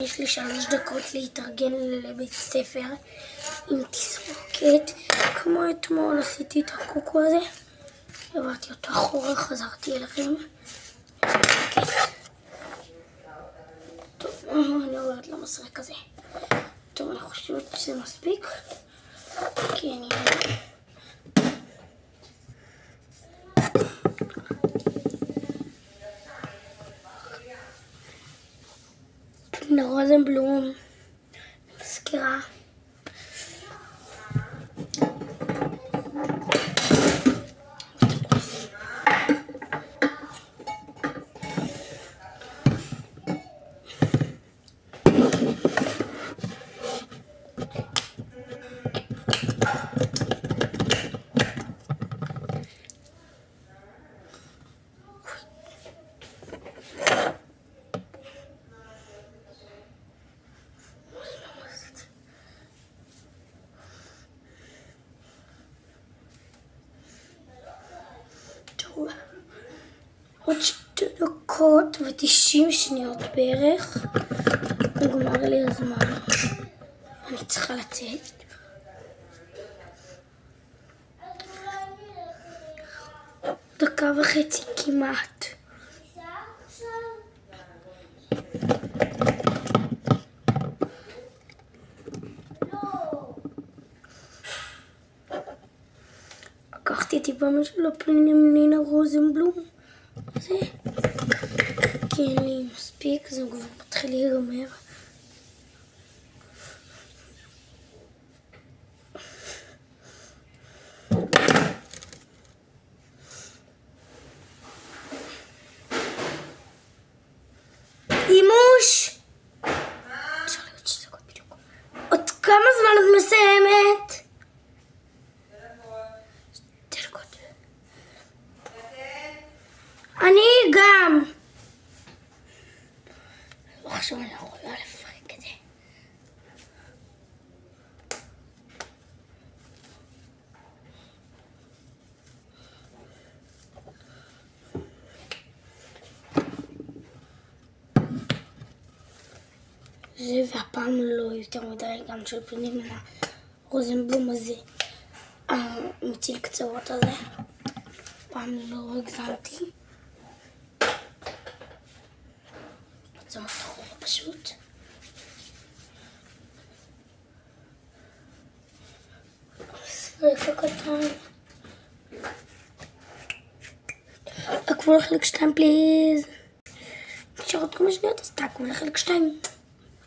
יש לי 3 דקות להתארגן לבית ספר עם תסרוקת. כמו אתמול עשיתי את הקוקו הזה, העברתי אותו אחורה, חזרתי אליכם. טוב, אני עוברת למסרק הזה. טוב, אני חושבת שזה מספיק, כי אני פנינה רוזנבלום, מזכירה. עוד 2 דקות ו90 שניות בערך. נגמר לי הזמן, אני צריכה לצאת. דקה וחצי כמעט. לקחתי טיפה משל פנינה רוזנבלום הזה, כי אין לי מספיק, זה כבר מתחיל להיגמר. אימוש! אפשר לראות 6 דקות בדיוק. עוד כמה זמן את מסיימת? 2 דקות. אני גם. עכשיו אני יכולה לפרק את זה. זה והפעם לא יותר מדי גם של פנינה רוזנבלום הזה, המציל קצרות הזה. פעם לא הגזמתי. בצומת אחורה פשוט. סרק קטן. עקבו לחלק 2 פליז. נשאר עוד כמה שניות, אז תעקבו לחלק 2.